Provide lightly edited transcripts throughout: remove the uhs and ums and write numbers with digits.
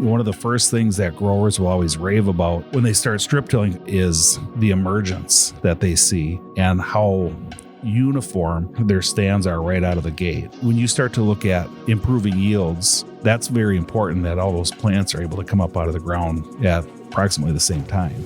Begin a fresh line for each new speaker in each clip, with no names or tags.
One of the first things that growers will always rave about when they start strip tilling is the emergence that they see and how uniform their stands are right out of the gate. When you start to look at improving yields, that's very important that all those plants are able to come up out of the ground at approximately the same time.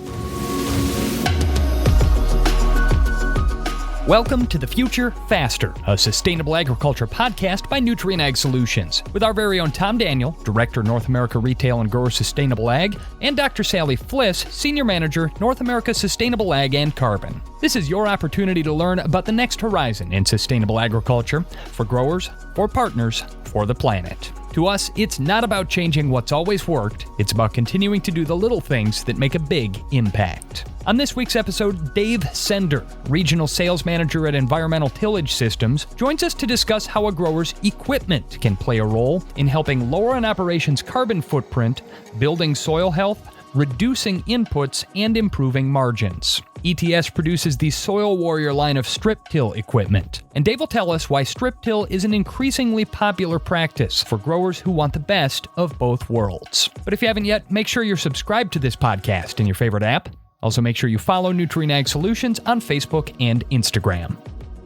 Welcome to The Future Faster, a sustainable agriculture podcast by Nutrien Ag Solutions, with our very own Tom Daniel, Director, North America Retail and Grower Sustainable Ag, and Dr. Sally Fliss, Senior Manager, North America Sustainable Ag and Carbon. This is your opportunity to learn about the next horizon in sustainable agriculture for growers, for partners, for the planet. To us, it's not about changing what's always worked, it's about continuing to do the little things that make a big impact. On this week's episode, Dave Sender, Regional Sales Manager at Environmental Tillage Systems, joins us to discuss how a grower's equipment can play a role in helping lower an operation's carbon footprint, building soil health, reducing inputs, and improving margins. ETS produces the Soil Warrior line of strip till equipment, and Dave will tell us why strip till is an increasingly popular practice for growers who want the best of both worlds. But if you haven't yet, make sure you're subscribed to this podcast in your favorite app. Also, make sure you follow Nutrien Ag Solutions on Facebook and Instagram.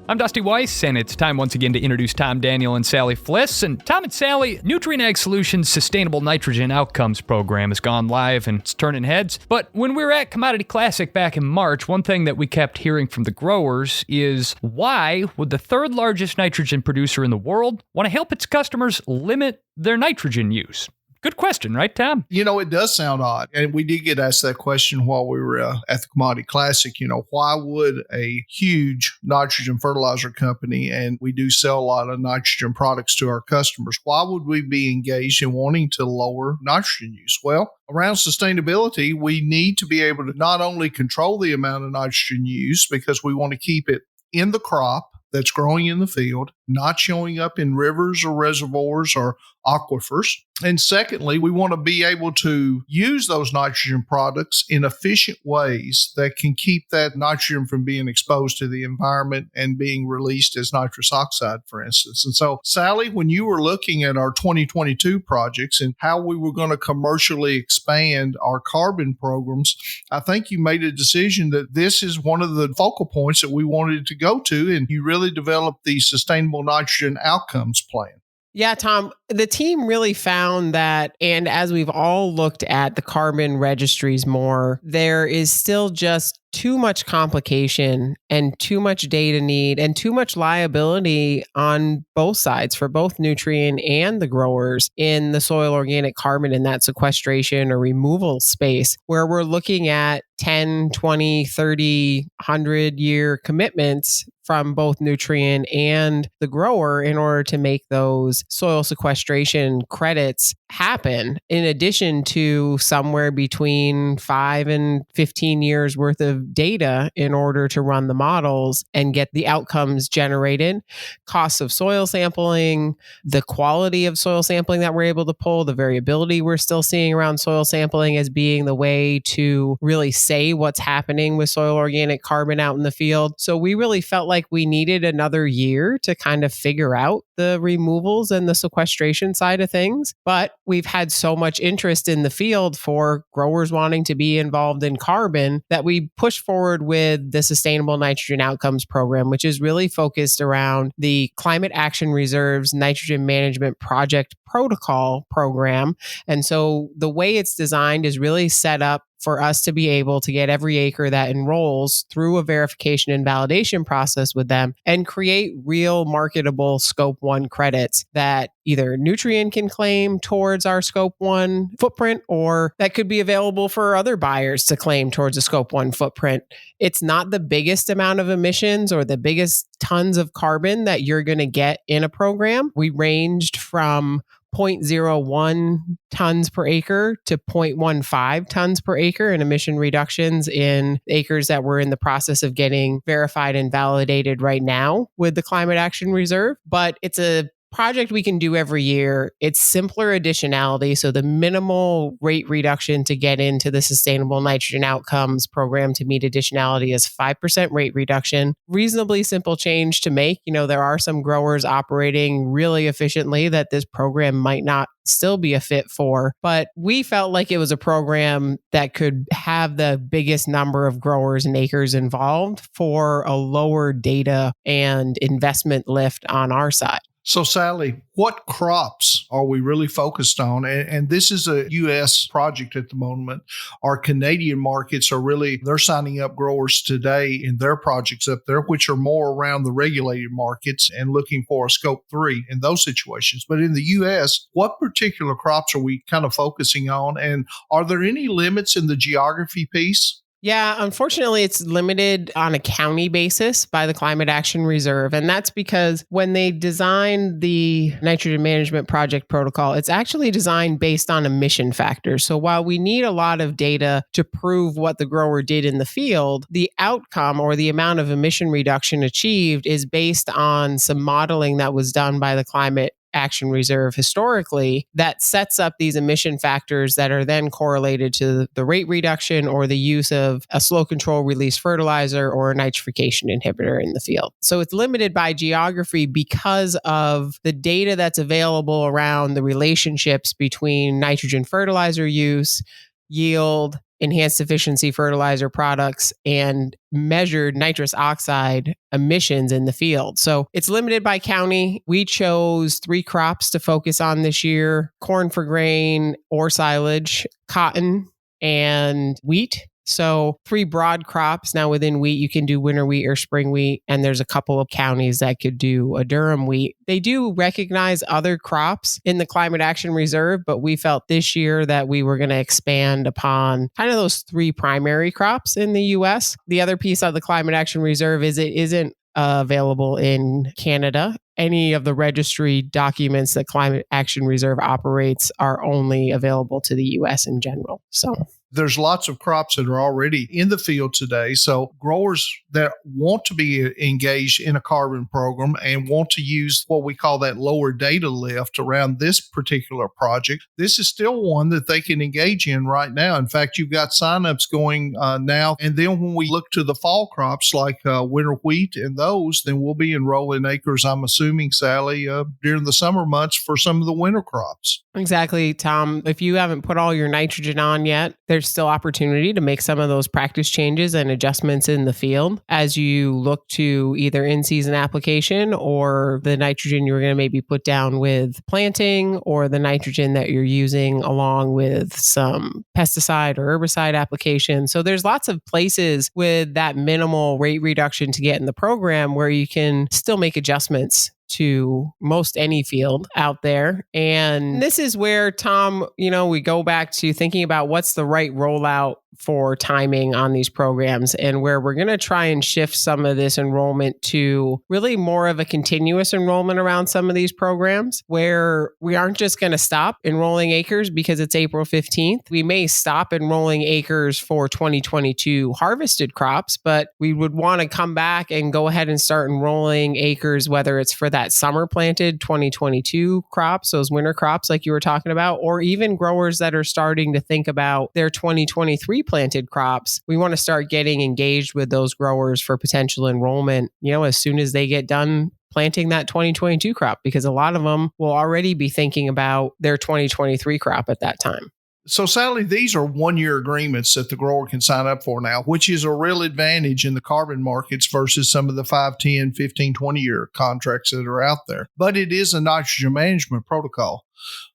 I'm Dusty Weiss, and it's time once again to introduce Tom Daniel and Sally Fliss. And Tom and Sally, Nutrien Ag Solutions' Sustainable Nitrogen Outcomes program has gone live and it's turning heads. But when we were at Commodity Classic back in March, one thing that we kept hearing from the growers is why would the third largest nitrogen producer in the world want to help its customers limit their nitrogen use? Good question, right, Tom?
You know, it does sound odd. And we did get asked that question while we were at the Commodity Classic. You know, why would a huge nitrogen fertilizer company, and we do sell a lot of nitrogen products to our customers, why would we be engaged in wanting to lower nitrogen use? Well, around sustainability, we need to be able to not only control the amount of nitrogen use because we want to keep it in the crop that's growing in the field, not showing up in rivers or reservoirs or aquifers. And secondly, we want to be able to use those nitrogen products in efficient ways that can keep that nitrogen from being exposed to the environment and being released as nitrous oxide, for instance. And so, Sally, when you were looking at our 2022 projects and how we were going to commercially expand our carbon programs, I think you made a decision that this is one of the focal points that we wanted to go to, and you really developed the Sustainable Nitrogen Outcomes Plan.
Yeah, Tom, the team really found that, and as we've all looked at the carbon registries more, there is still just too much complication and too much data need and too much liability on both sides for both Nutrien and the growers in the soil organic carbon in that sequestration or removal space, where we're looking at 10, 20, 30, 100-year commitments from both Nutrien and the grower in order to make those soil sequestration credits happen, in addition to somewhere between 5 and 15 years worth of data in order to run the models and get the outcomes generated, costs of soil sampling, the quality of soil sampling that we're able to pull, the variability we're still seeing around soil sampling as being the way to really say what's happening with soil organic carbon out in the field. So we really felt like we needed another year to kind of figure out the removals and the sequestration side of things. But we've had so much interest in the field for growers wanting to be involved in carbon that we pushed forward with the Sustainable Nitrogen Outcomes Program, which is really focused around the Climate Action Reserve's Nitrogen Management Project Protocol program. And so the way it's designed is really set up for us to be able to get every acre that enrolls through a verification and validation process with them and create real marketable Scope 1 credits that either Nutrien can claim towards our Scope 1 footprint, or that could be available for other buyers to claim towards a Scope 1 footprint. It's not the biggest amount of emissions or the biggest tons of carbon that you're going to get in a program. We ranged from 0.01 tons per acre to 0.15 tons per acre in emission reductions in acres that we're in the process of getting verified and validated right now with the Climate Action Reserve. But it's a project we can do every year. It's simpler additionality. So the minimal rate reduction to get into the sustainable nitrogen outcomes program to meet additionality is 5% rate reduction. Reasonably simple change to make. There are some growers operating really efficiently that this program might not still be a fit for, but we felt like it was a program that could have the biggest number of growers and acres involved for a lower data and investment lift on our side.
So, Sally, what crops are we really focused on? And this is a U.S. project at the moment. Our Canadian markets are really, they're signing up growers today in their projects up there, which are more around the regulated markets and looking for a scope 3 in those situations. But in the U.S., what particular crops are we kind of focusing on? And are there any limits in the geography piece?
Yeah, unfortunately, it's limited on a county basis by the Climate Action Reserve. And that's because when they designed the nitrogen management project protocol, it's actually designed based on emission factors. So while we need a lot of data to prove what the grower did in the field, the outcome or the amount of emission reduction achieved is based on some modeling that was done by the Climate Action Reserve historically that sets up these emission factors that are then correlated to the rate reduction or the use of a slow control release fertilizer or a nitrification inhibitor in the field. So it's limited by geography because of the data that's available around the relationships between nitrogen fertilizer use, yield, enhanced efficiency fertilizer products, and measured nitrous oxide emissions in the field. So it's limited by county. We chose 3 crops to focus on this year: corn for grain or silage, cotton, and wheat. So 3 broad crops. Now within wheat, you can do winter wheat or spring wheat. And there's a couple of counties that could do a durum wheat. They do recognize other crops in the Climate Action Reserve, but we felt this year that we were going to expand upon kind of those 3 primary crops in the US. The other piece of the Climate Action Reserve is it isn't available in Canada. Any of the registry documents that Climate Action Reserve operates are only available to the US in general. So
there's lots of crops that are already in the field today. So growers that want to be engaged in a carbon program and want to use what we call that lower data lift around this particular project, this is still one that they can engage in right now. In fact, you've got signups going now. And then when we look to the fall crops like winter wheat and those, then we'll be enrolling acres, I'm assuming, Sally, during the summer months for some of the winter crops.
Exactly, Tom. If you haven't put all your nitrogen on yet, there's still opportunity to make some of those practice changes and adjustments in the field as you look to either in-season application or the nitrogen you're going to maybe put down with planting or the nitrogen that you're using along with some pesticide or herbicide application. So there's lots of places with that minimal rate reduction to get in the program where you can still make adjustments to most any field out there. And this is where, Tom, we go back to thinking about what's the right rollout for timing on these programs, and where we're going to try and shift some of this enrollment to really more of a continuous enrollment around some of these programs, where we aren't just going to stop enrolling acres because it's April 15th. We may stop enrolling acres for 2022 harvested crops, but we would want to come back and go ahead and start enrolling acres, whether it's for that summer planted 2022 crops, those winter crops like you were talking about, or even growers that are starting to think about their 2023 planted crops. We want to start getting engaged with those growers for potential enrollment, as soon as they get done planting that 2022 crop, because a lot of them will already be thinking about their 2023 crop at that time.
So, Sally, these are 1-year agreements that the grower can sign up for now, which is a real advantage in the carbon markets versus some of the 5, 10, 15, 20-year contracts that are out there. But it is a nitrogen management protocol.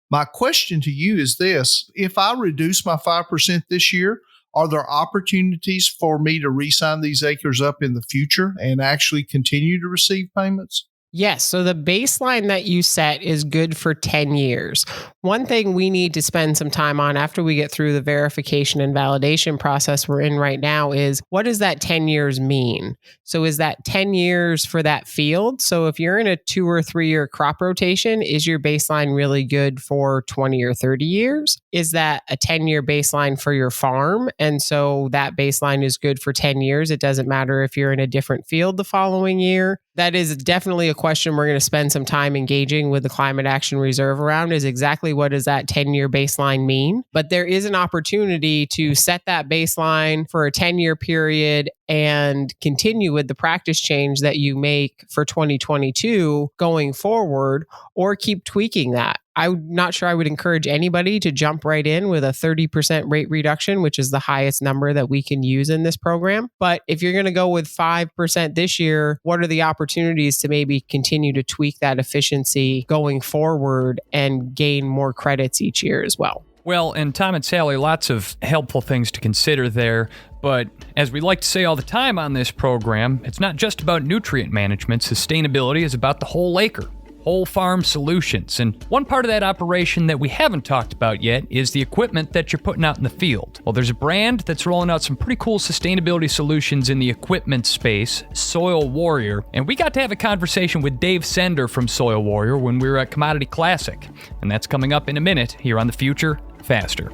My question to you is this: if I reduce my 5% this year, are there opportunities for me to re-sign these acres up in the future and actually continue to receive payments?
Yes. So the baseline that you set is good for 10 years. One thing we need to spend some time on after we get through the verification and validation process we're in right now is, what does that 10 years mean? So is that 10 years for that field? So if you're in a 2 or 3 year crop rotation, is your baseline really good for 20 or 30 years? Is that a 10-year baseline for your farm? And so that baseline is good for 10 years. It doesn't matter if you're in a different field the following year. That is definitely a question we're going to spend some time engaging with the Climate Action Reserve around is exactly what does that 10-year baseline mean? But there is an opportunity to set that baseline for a 10-year period and continue with the practice change that you make for 2022 going forward, or keep tweaking that. I'm not sure I would encourage anybody to jump right in with a 30% rate reduction, which is the highest number that we can use in this program. But if you're going to go with 5% this year, what are the opportunities to maybe continue to tweak that efficiency going forward and gain more credits each year as well?
Well, and Tom and Sally, lots of helpful things to consider there. But as we like to say all the time on this program, it's not just about nutrient management. Sustainability is about the whole acre. Whole farm solutions. And one part of that operation that we haven't talked about yet is the equipment that you're putting out in the field. Well, there's a brand that's rolling out some pretty cool sustainability solutions in the equipment space, Soil Warrior. And we got to have a conversation with Dave Sender from Soil Warrior when we were at Commodity Classic. And that's coming up in a minute here on The Future Faster.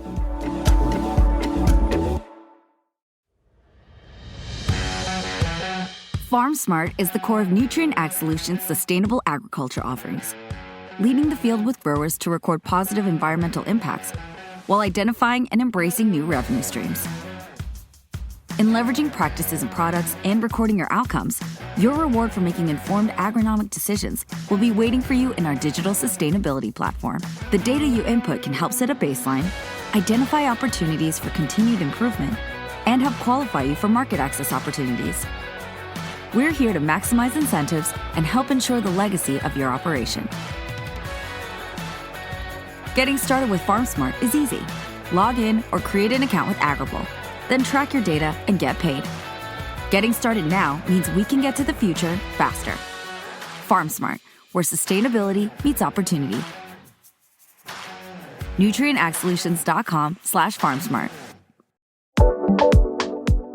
FarmSmart is the core of Nutrien Ag Solutions' sustainable agriculture offerings, leading the field with growers to record positive environmental impacts while identifying and embracing new revenue streams. In leveraging practices and products and recording your outcomes, your reward for making informed agronomic decisions will be waiting for you in our digital sustainability platform. The data you input can help set a baseline, identify opportunities for continued improvement, and help qualify you for market access opportunities. We're here to maximize incentives and help ensure the legacy of your operation. Getting started with FarmSmart is easy. Log in or create an account with Agrible, then track your data and get paid. Getting started now means we can get to the future faster. FarmSmart, where sustainability meets opportunity. NutrientAgSolutions.com/FarmSmart.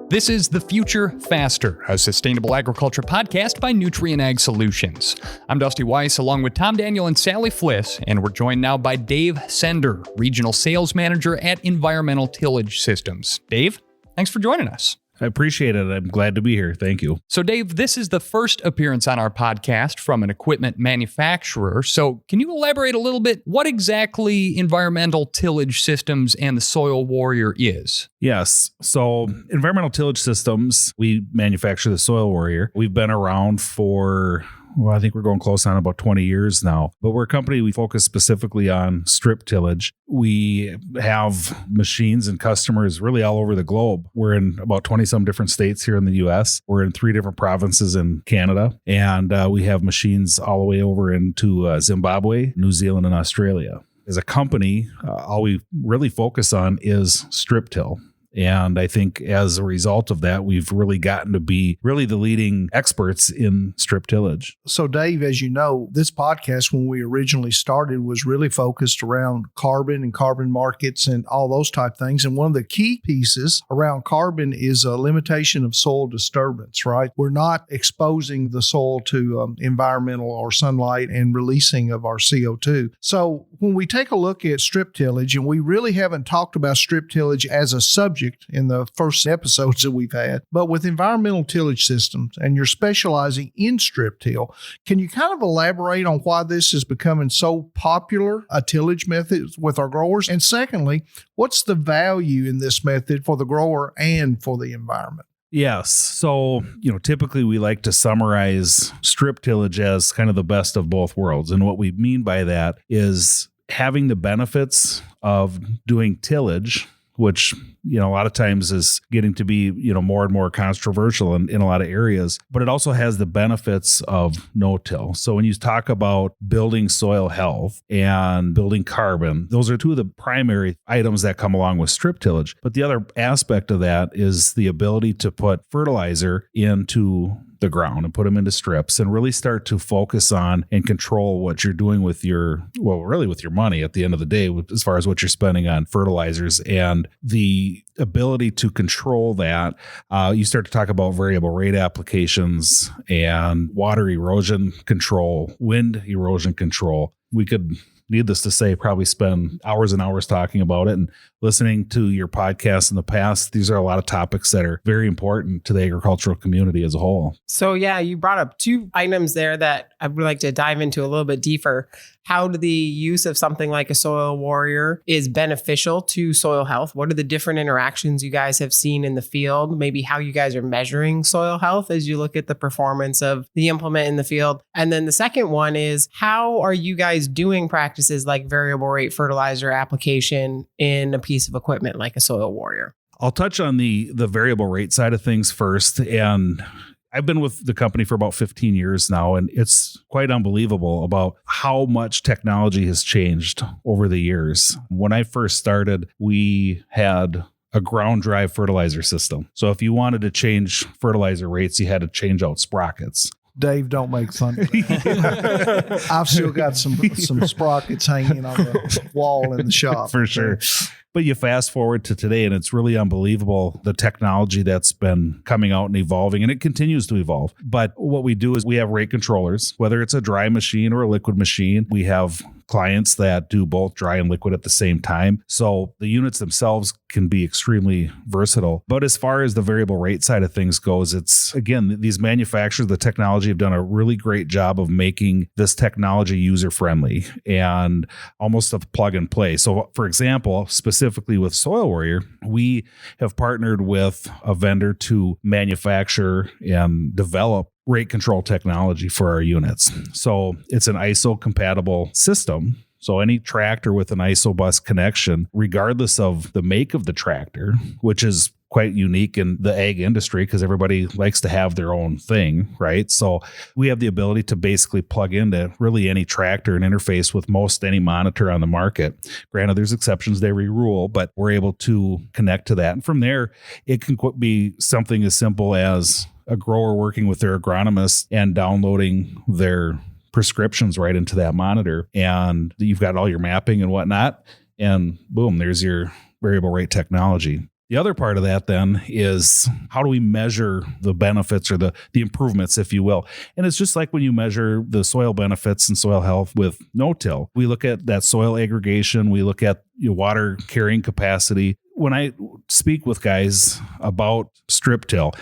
This is The Future Faster, a sustainable agriculture podcast by Nutrien Ag Solutions. I'm Dusty Weiss, along with Tom Daniel and Sally Fliss, and we're joined now by Dave Sender, Regional Sales Manager at Environmental Tillage Systems. Dave, thanks for joining us.
I appreciate it. I'm glad to be here. Thank you.
So, Dave, this is the first appearance on our podcast from an equipment manufacturer. So can you elaborate a little bit what exactly Environmental Tillage Systems and the Soil Warrior is?
Yes. So Environmental Tillage Systems, we manufacture the Soil Warrior. We've been around for, I think we're going close on about 20 years now. But we're a company, we focus specifically on strip tillage. We have machines and customers really all over the globe. We're in about 20-some different states here in the U.S. We're in 3 different provinces in Canada. And we have machines all the way over into Zimbabwe, New Zealand, and Australia. As a company, all we really focus on is strip till. And I think as a result of that, we've really gotten to be really the leading experts in strip tillage.
So, Dave, as you know, this podcast, when we originally started, was really focused around carbon and carbon markets and all those type things. And one of the key pieces around carbon is a limitation of soil disturbance, right? We're not exposing the soil to environmental or sunlight and releasing of our CO2. So when we take a look at strip tillage, and we really haven't talked about strip tillage as a subject in the first episodes that we've had, but with environmental tillage systems, and you're specializing in strip till, can you kind of elaborate on why this is becoming so popular a tillage method with our growers? And secondly, what's the value in this method for the grower and for the environment?
Yes. So, typically we like to summarize strip tillage as kind of the best of both worlds. And what we mean by that is having the benefits of doing tillage, which, a lot of times is getting to be, more and more controversial in a lot of areas, but it also has the benefits of no-till. So when you talk about building soil health and building carbon, those are 2 of the primary items that come along with strip tillage. But the other aspect of that is the ability to put fertilizer into the ground and put them into strips and really start to focus on and control what you're doing with your money at the end of the day, as far as what you're spending on fertilizers. And the ability to control that, you start to talk about variable rate applications and water erosion control, wind erosion control. We could needless to say, probably spend hours and hours talking about it, and listening to your podcast in the past. These are a lot of topics that are very important to the agricultural community as a whole.
So yeah, you brought up two items there that I would like to dive into a little bit deeper. How the use of something like a soil warrior is beneficial to soil health. What are the different interactions you guys have seen in the field? Maybe how you guys are measuring soil health as you look at the performance of the implement in the field. And then the second one is, how are you guys doing practices like variable rate fertilizer application in a piece of equipment like a soil warrior?
I'll touch on the variable rate side of things first. And I've been with the company for about 15 years now, and it's quite unbelievable about how much technology has changed over the years. When I first started, we had a ground drive fertilizer system. So if you wanted to change fertilizer rates, you had to change out sprockets.
Dave, don't make fun of that. I've still got some sprockets hanging on the wall in the shop.
For sure. But you fast forward to today, and it's really unbelievable, the technology that's been coming out and evolving, and it continues to evolve. But what we do is we have rate controllers, whether it's a dry machine or a liquid machine. We have clients that do both dry and liquid at the same time. So the units themselves can be extremely versatile. But as far as the variable rate side of things goes, it's, again, these manufacturers, the technology have done a really great job of making this technology user-friendly and almost a plug and play. So for example, specifically with Soil Warrior, we have partnered with a vendor to manufacture and develop rate control technology for our units. So it's an ISO compatible system. So any tractor with an ISO bus connection, regardless of the make of the tractor, which is quite unique in the ag industry because everybody likes to have their own thing, right? So we have the ability to basically plug into really any tractor and interface with most any monitor on the market. Granted, there's exceptions to every rule, but we're able to connect to that. And from there, it can be something as simple as a grower working with their agronomist and downloading their prescriptions right into that monitor. And you've got all your mapping and whatnot. And boom, there's your variable rate technology. The other part of that then is, how do we measure the benefits or the improvements, if you will? And it's just like when you measure the soil benefits and soil health with no-till. We look at that soil aggregation. We look at your water carrying capacity. When I speak with guys about strip till,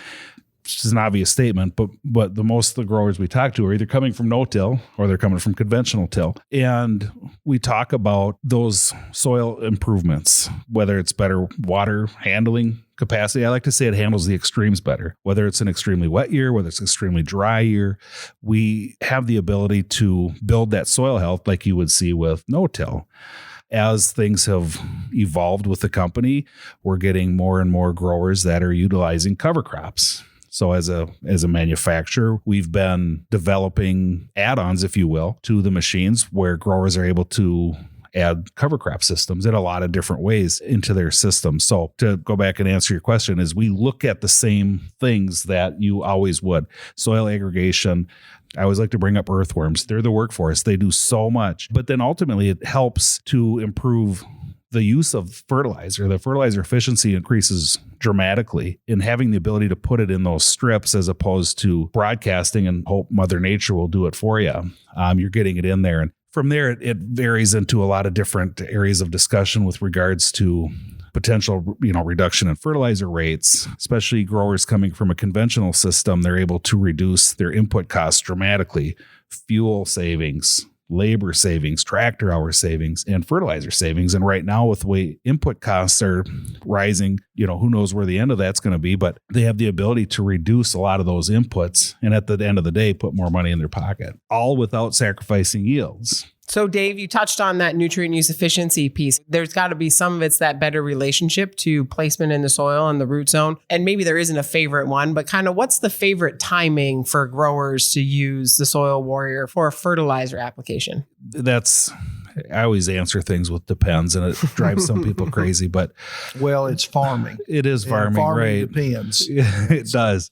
which is an obvious statement, but the most of the growers we talk to are either coming from no-till or they're coming from conventional till. And we talk about those soil improvements, whether it's better water handling capacity. I like to say it handles the extremes better. Whether it's an extremely wet year, whether it's an extremely dry year, we have the ability to build that soil health like you would see with no-till. As things have evolved with the company, we're getting more and more growers that are utilizing cover crops. So as a manufacturer, we've been developing add-ons, if you will, to the machines where growers are able to add cover crop systems in a lot of different ways into their system. So to go back and answer your question, is we look at the same things that you always would. Soil aggregation. I always like to bring up earthworms. They're the workforce. They do so much. But then ultimately it helps to improve the use of fertilizer. The fertilizer efficiency increases dramatically in having the ability to put it in those strips as opposed to broadcasting and hope Mother Nature will do it for you. You're getting it in there. And from there, it varies into a lot of different areas of discussion with regards to potential, reduction in fertilizer rates, especially growers coming from a conventional system. They're able to reduce their input costs dramatically, fuel savings, labor savings, tractor hour savings, and fertilizer savings. And right now, with the way input costs are rising, who knows where the end of that's going to be, but they have the ability to reduce a lot of those inputs and at the end of the day, put more money in their pocket, all without sacrificing yields.
So Dave, you touched on that nutrient use efficiency piece. There's got to be some of it's that better relationship to placement in the soil and the root zone. And maybe there isn't a favorite one, but kind of what's the favorite timing for growers to use the Soil Warrior for a fertilizer application?
I always answer things with depends, and it drives some people crazy, but
well, it's farming.
It is farming, right?
Depends.
It does.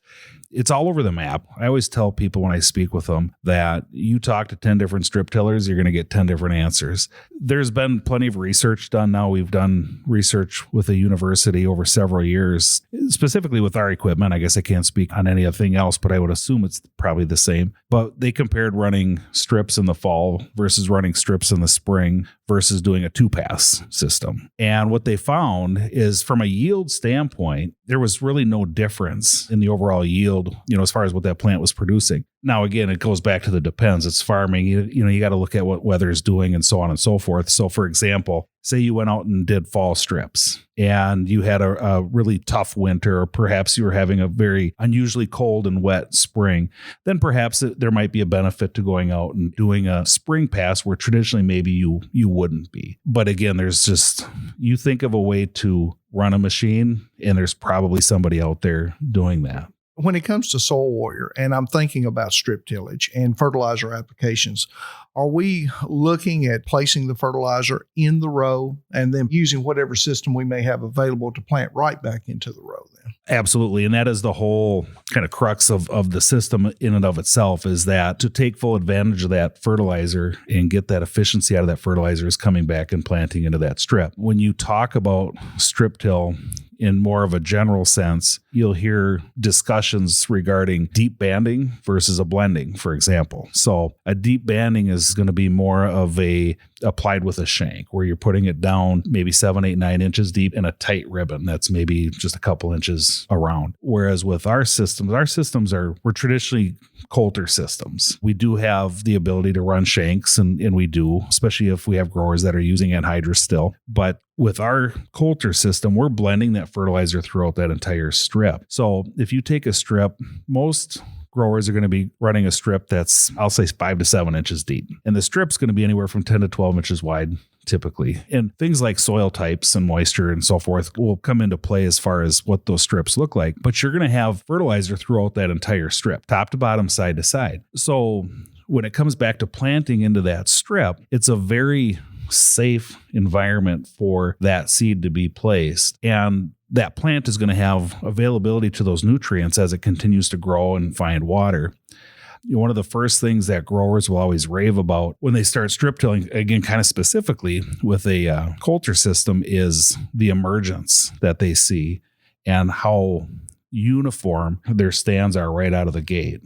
it's all over the map. I always tell people when I speak with them that you talk to 10 different strip tillers, you're going to get 10 different answers. There's been plenty of research done now. We've done research with a university over several years, specifically with our equipment. I guess I can't speak on anything else, but I would assume it's probably the same. But they compared running strips in the fall versus running strips in the spring versus doing a 2-pass system. And what they found is from a yield standpoint, there was really no difference in the overall yield, as far as what that plant was producing. Now, again, it goes back to the depends. It's farming. You got to look at what weather is doing and so on and so forth. So, for example, say you went out and did fall strips and you had a really tough winter, or perhaps you were having a very unusually cold and wet spring, then perhaps there might be a benefit to going out and doing a spring pass where traditionally maybe you wouldn't be. But again, you think of a way to run a machine and there's probably somebody out there doing that.
When it comes to Soil Warrior, and I'm thinking about strip tillage and fertilizer applications, are we looking at placing the fertilizer in the row and then using whatever system we may have available to plant right back into the row then?
Absolutely. And that is the whole kind of crux of the system in and of itself, is that to take full advantage of that fertilizer and get that efficiency out of that fertilizer is coming back and planting into that strip. When you talk about strip till in more of a general sense, you'll hear discussions regarding deep banding versus a blending, for example. So a deep banding is going to be more of a applied with a shank, where you're putting it down maybe 7, 8, 9 inches deep in a tight ribbon that's maybe just a couple inches around. Whereas with our systems we're traditionally coulter systems. We do have the ability to run shanks, and we do, especially if we have growers that are using anhydrous still. But with our coulter system, we're blending that fertilizer throughout that entire strip. So if you take a strip, most growers are going to be running a strip that's, I'll say, 5 to 7 inches deep. And the strip's going to be anywhere from 10 to 12 inches wide typically. And things like soil types and moisture and so forth will come into play as far as what those strips look like. But you're going to have fertilizer throughout that entire strip, top to bottom, side to side. So when it comes back to planting into that strip, it's a very safe environment for that seed to be placed. And that plant is going to have availability to those nutrients as it continues to grow and find water. One of the first things that growers will always rave about when they start strip tilling, again, kind of specifically with a coulter system, is the emergence that they see and how uniform their stands are right out of the gate.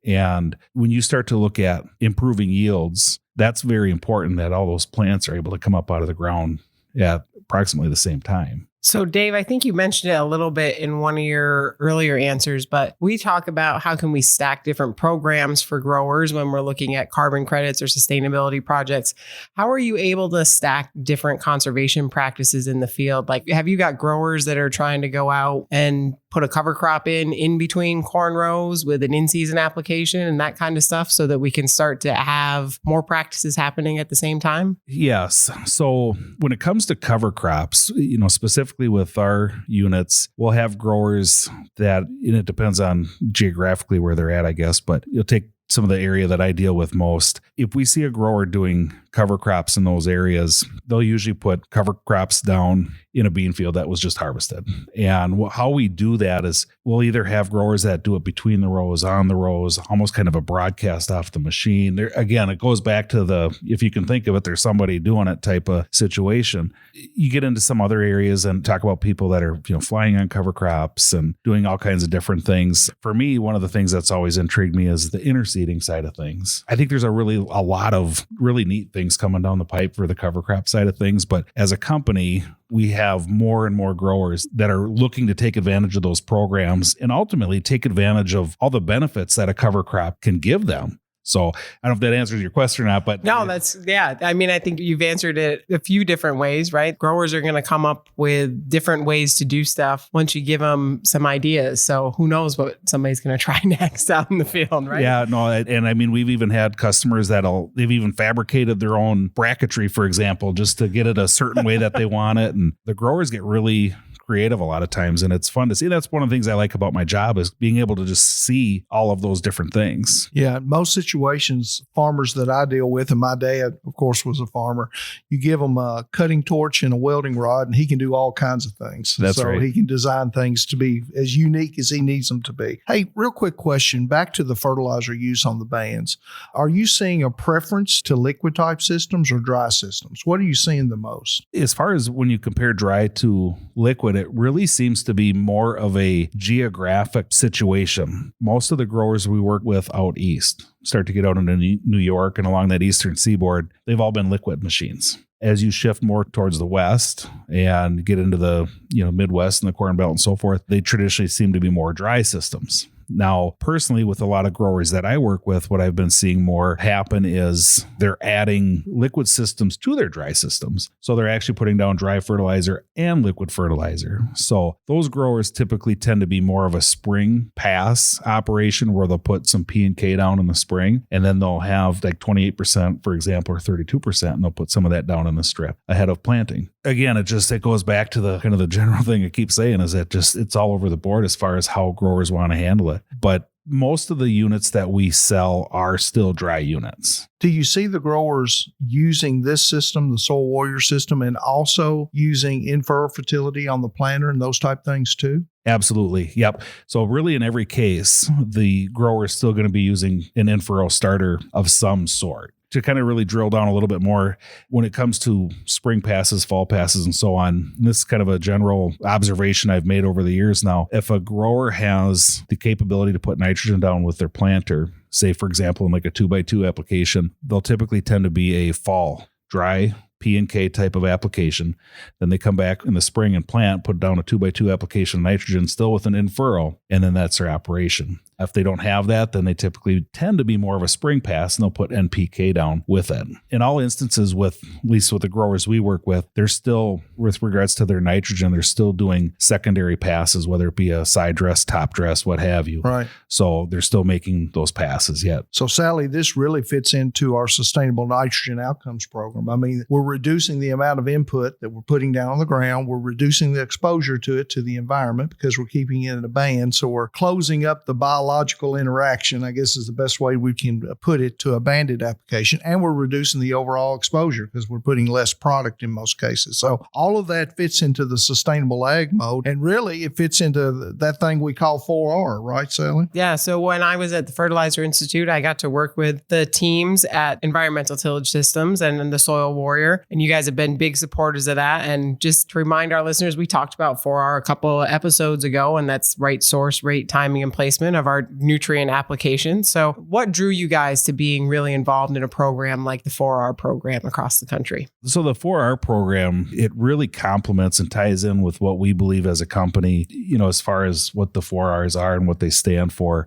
And when you start to look at improving yields, that's very important, that all those plants are able to come up out of the ground at approximately the same time.
So Dave, I think you mentioned it a little bit in one of your earlier answers, but we talk about how can we stack different programs for growers when we're looking at carbon credits or sustainability projects. How are you able to stack different conservation practices in the field? Like, have you got growers that are trying to go out and put a cover crop in between corn rows with an in-season application and that kind of stuff so that we can start to have more practices happening at the same time?
Yes. So when it comes to cover crops, specifically with our units, we'll have growers that, and it depends on geographically where they're at, I guess, but you'll take some of the area that I deal with most. If we see a grower doing cover crops in those areas, they'll usually put cover crops down in a bean field that was just harvested. And how we do that is we'll either have growers that do it between the rows, on the rows, almost kind of a broadcast off the machine. There, again, it goes back to the, if you can think of it, there's somebody doing it type of situation. You get into some other areas and talk about people that are, flying on cover crops and doing all kinds of different things. For me, one of the things that's always intrigued me is the interseeding side of things. I think there's a lot of really neat things coming down the pipe for the cover crop side of things. But as a company, we have more and more growers that are looking to take advantage of those programs and ultimately take advantage of all the benefits that a cover crop can give them. So I don't know if that answers your question or not, but
no, I think you've answered it a few different ways, right? Growers are going to come up with different ways to do stuff once you give them some ideas. So who knows what somebody's going to try next out in the field, right?
Yeah, no. And I mean, we've even had customers they've even fabricated their own bracketry, for example, just to get it a certain way that they want it. And the growers get really creative a lot of times, and it's fun to see. That's one of the things I like about my job is being able to just see all of those different things.
Yeah, in most situations, farmers that I deal with, and my dad, of course, was a farmer, you give him a cutting torch and a welding rod, and he can do all kinds of things.
That's right.
He can design things to be as unique as he needs them to be. Hey, real quick question, back to the fertilizer use on the bands. Are you seeing a preference to liquid type systems or dry systems? What are you seeing the most?
As far as when you compare dry to liquid, it really seems to be more of a geographic situation. Most of the growers we work with out east start to get out into New York and along that eastern seaboard, they've all been liquid machines. As you shift more towards the west and get into the Midwest and the Corn Belt and so forth, they traditionally seem to be more dry systems. Now, personally, with a lot of growers that I work with, what I've been seeing more happen is they're adding liquid systems to their dry systems. So they're actually putting down dry fertilizer and liquid fertilizer. So those growers typically tend to be more of a spring pass operation where they'll put some P and K down in the spring, and then they'll have like 28%, for example, or 32%, and they'll put some of that down in the strip ahead of planting. Again, it goes back to the kind of the general thing I keep saying is that it's all over the board as far as how growers want to handle it. But most of the units that we sell are still dry units.
Do you see the growers using this system, the Soil Warrior system, and also using in-furrow fertility on the planter and those type things too?
Absolutely. Yep. So really in every case, the grower is still going to be using an in-furrow starter of some sort. To kind of really drill down a little bit more when it comes to spring passes, fall passes, and so on. This is kind of a general observation I've made over the years now. If a grower has the capability to put nitrogen down with their planter, say, for example, in like a 2x2 application, they'll typically tend to be a fall, dry P and K type of application. Then they come back in the spring and plant, put down a 2x2 application of nitrogen still with an in-furrow, and then that's their operation. If they don't have that, then they typically tend to be more of a spring pass, and they'll put NPK down with it. In all instances, at least with the growers we work with, they're still, with regards to their nitrogen, they're still doing secondary passes, whether it be a side dress, top dress, what have you.
Right.
So they're still making those passes yet.
So Sally, this really fits into our Sustainable Nitrogen Outcomes program. I mean, we're reducing the amount of input that we're putting down on the ground. We're reducing the exposure to it, to the environment, because we're keeping it in a band. So we're closing up the biological interaction, I guess is the best way we can put it, to a banded application. And we're reducing the overall exposure because we're putting less product in most cases. So all of that fits into the sustainable ag mode. And really, it fits into that thing we call 4R, right, Sally?
Yeah. So when I was at the Fertilizer Institute, I got to work with the teams at Environmental Tillage Systems and the Soil Warrior. And you guys have been big supporters of that. And just to remind our listeners, we talked about 4R a couple of episodes ago, and that's right source, rate, timing, and placement of our Nutrien application. So what drew you guys to being really involved in a program like the 4R program across the country?
So the 4R program, it really complements and ties in with what we believe as a company, as far as what the 4Rs are and what they stand for.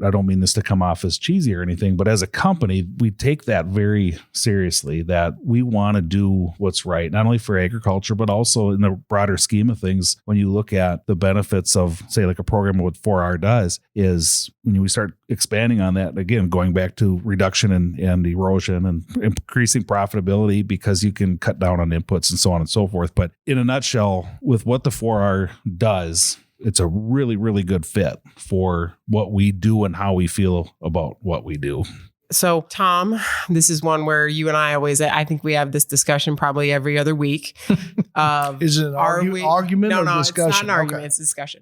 I don't mean this to come off as cheesy or anything, but as a company, we take that very seriously, that we want to do what's right, not only for agriculture, but also in the broader scheme of things. When you look at the benefits of, say, like a program, what 4R does is when we start expanding on that, again, going back to reduction and erosion and increasing profitability because you can cut down on inputs and so on and so forth. But in a nutshell, with what the 4R does, it's a really, really good fit for what we do and how we feel about what we do.
So, Tom, this is one where you and I think we have this discussion probably every other week.
Is it an argument or discussion?
It's not an argument, it's discussion.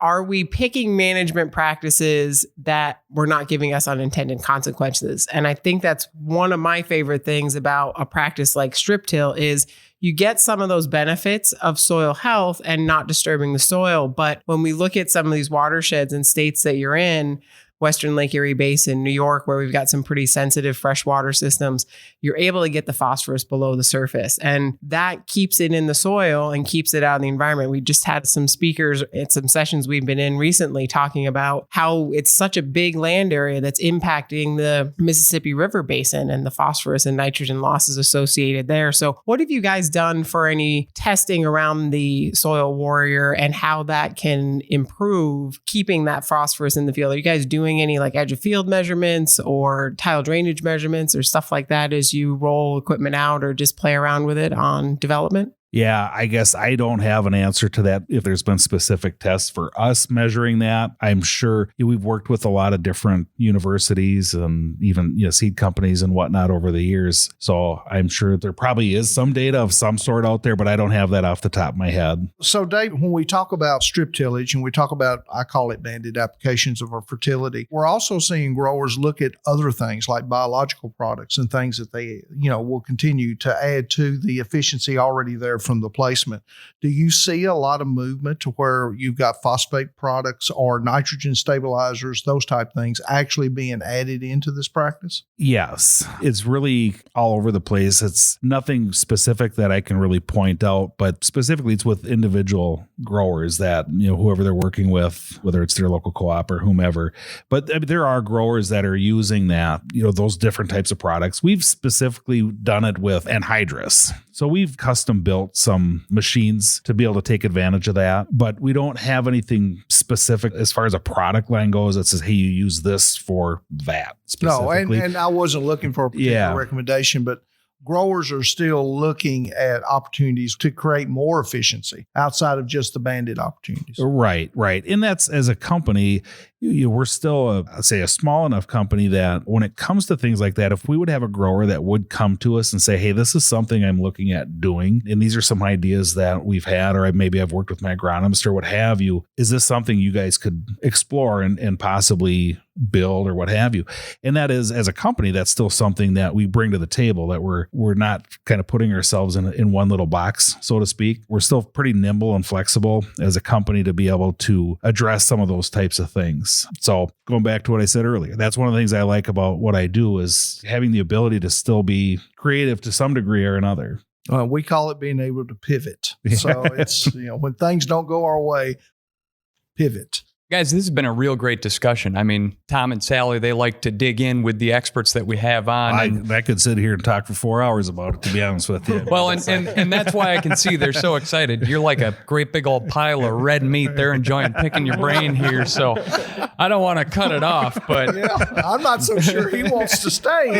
Are we picking management practices that were not giving us unintended consequences? And I think that's one of my favorite things about a practice like strip till is you get some of those benefits of soil health and not disturbing the soil. But when we look at some of these watersheds and states that you're in, Western Lake Erie Basin, New York, where we've got some pretty sensitive freshwater systems, you're able to get the phosphorus below the surface. And that keeps it in the soil and keeps it out of the environment. We just had some speakers at some sessions we've been in recently talking about how it's such a big land area that's impacting the Mississippi River Basin and the phosphorus and nitrogen losses associated there. So what have you guys done for any testing around the Soil Warrior and how that can improve keeping that phosphorus in the field? Are you guys doing any like edge of field measurements or tile drainage measurements or stuff like that as you roll equipment out or just play around with it on development?
Yeah, I guess I don't have an answer to that if there's been specific tests for us measuring that. I'm sure we've worked with a lot of different universities and even seed companies and whatnot over the years. So I'm sure there probably is some data of some sort out there, but I don't have that off the top of my head.
So Dave, when we talk about strip tillage and we talk about, I call it banded applications of our fertility, we're also seeing growers look at other things like biological products and things that they, will continue to add to the efficiency already there from the placement. Do you see a lot of movement to where you've got phosphate products or nitrogen stabilizers, those type things actually being added into this practice?
Yes, it's really all over the place. It's nothing specific that I can really point out, but specifically it's with individual growers that, whoever they're working with, whether it's their local co-op or whomever. But there are growers that are using that, those different types of products. We've specifically done it with anhydrous. So we've custom built some machines to be able to take advantage of that, but we don't have anything specific as far as a product line goes that says, hey, you use this for that specifically.
No, and I wasn't looking for a particular recommendation, but growers are still looking at opportunities to create more efficiency outside of just the banded opportunities.
Right. And that's, as a company, we're still a small enough company that when it comes to things like that, if we would have a grower that would come to us and say, hey, this is something I'm looking at doing, and these are some ideas that we've had, or maybe I've worked with my agronomist or what have you, is this something you guys could explore and possibly build or what have you? And that is, as a company, that's still something that we bring to the table, that we're not kind of putting ourselves in one little box, so to speak. We're still pretty nimble and flexible as a company to be able to address some of those types of things. So going back to what I said earlier, that's one of the things I like about what I do, is having the ability to still be creative to some degree or another.
We call it being able to pivot. So it's, when things don't go our way, pivot.
Guys, this has been a real great discussion. I mean, Tom and Sally, they like to dig in with the experts that we have on.
I could sit here and talk for 4 hours about it, to be honest with you.
Well, and that's why I can see they're so excited. You're like a great big old pile of red meat. They're enjoying picking your brain here. So I don't want to cut it off, but
I'm not so sure he wants to stay.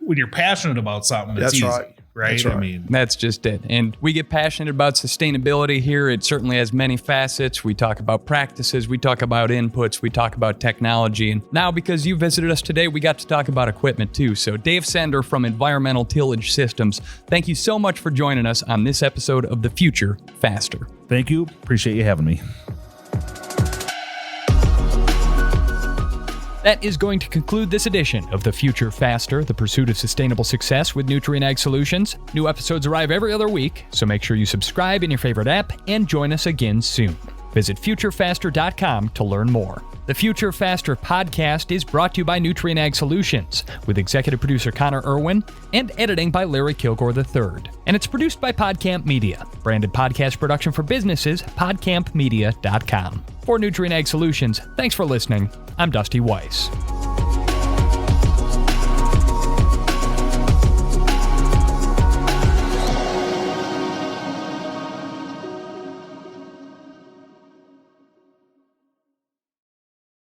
When you're passionate about something, it's
That's
easy.
right.
Right?
That's right.
I mean,
that's just it. And we get passionate about sustainability here. It certainly has many facets. We talk about practices, we talk about inputs, we talk about technology. And now, because you visited us today, we got to talk about equipment too. So Dave Sender from Environmental Tillage Systems, thank you so much for joining us on this episode of The Future Faster.
Thank you. Appreciate you having me.
That is going to conclude this edition of The Future Faster, the pursuit of sustainable success with Nutrien Ag Solutions. New episodes arrive every other week, so make sure you subscribe in your favorite app and join us again soon. Visit futurefaster.com to learn more. The Future Faster podcast is brought to you by Nutrien Ag Solutions, with executive producer Connor Irwin and editing by Larry Kilgore III. And it's produced by PodCamp Media, branded podcast production for businesses, podcampmedia.com. For Nutrien Ag Solutions, thanks for listening. I'm Dusty Weiss.